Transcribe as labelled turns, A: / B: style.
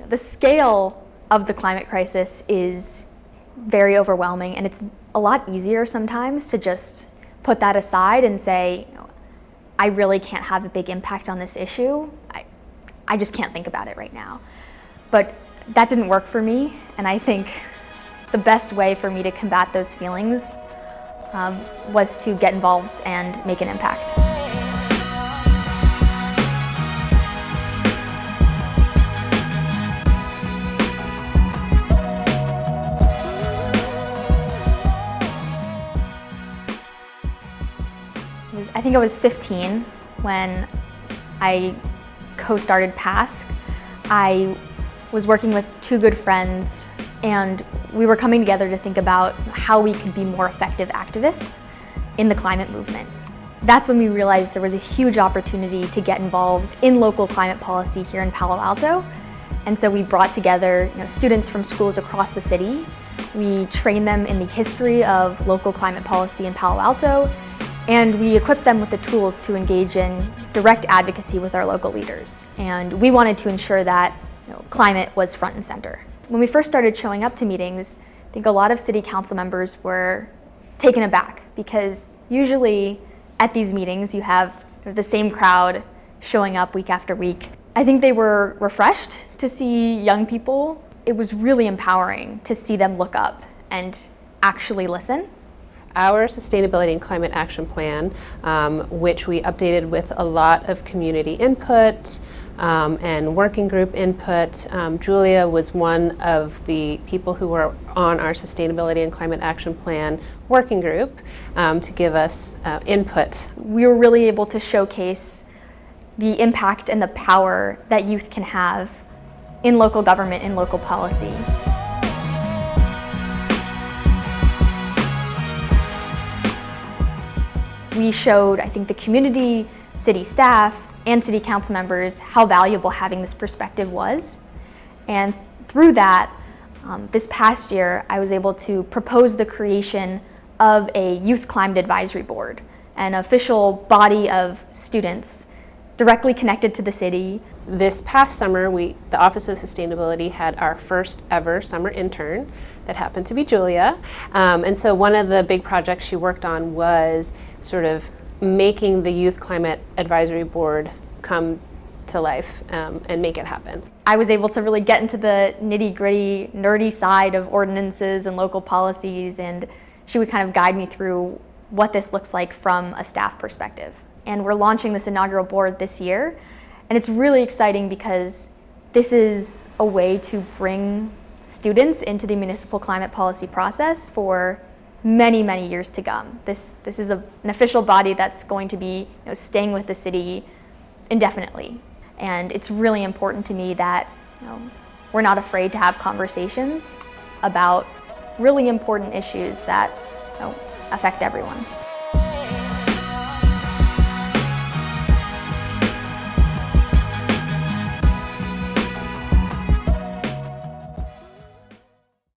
A: The scale of the climate crisis is very overwhelming, and it's a lot easier sometimes to just put that aside and say, I really can't have a big impact on this issue. I just can't think about it right now. But that didn't work for me, and I think the best way for me to combat those feelings was to get involved and make an impact. I think I was 15 when I co-started PASC. I was working with two good friends, and we were coming together to think about how we could be more effective activists in the climate movement. That's when we realized there was a huge opportunity to get involved in local climate policy here in Palo Alto. And so we brought together students from schools across the city. We trained them in the history of local climate policy in Palo Alto, and we equipped them with the tools to engage in direct advocacy with our local leaders. And we wanted to ensure that climate was front and center. When we first started showing up to meetings, I think a lot of city council members were taken aback, because usually at these meetings you have the same crowd showing up week after week. I think they were refreshed to see young people. It was really empowering to see them look up and actually listen.
B: Our Sustainability and Climate Action Plan, which we updated with a lot of community input and working group input. Julia was one of the people who were on our Sustainability and Climate Action Plan working group to give us input.
A: We were really able to showcase the impact and the power that youth can have in local government and local policy. We showed, I think, the community, city staff, and city council members how valuable having this perspective was. And through that, this past year, I was able to propose the creation of a Youth Climate Advisory Board, an official body of students directly connected to the city.
B: This past summer, the Office of Sustainability had our first ever summer intern that happened to be Julia. And so one of the big projects she worked on was sort of making the Youth Climate Advisory Board come to life and make it happen.
A: I was able to really get into the nitty-gritty, nerdy side of ordinances and local policies, and she would kind of guide me through what this looks like from a staff perspective. And we're launching this inaugural board this year, and it's really exciting because this is a way to bring students into the municipal climate policy process for many, many years to come. This is an official body that's going to be staying with the city indefinitely. And it's really important to me that we're not afraid to have conversations about really important issues that affect everyone.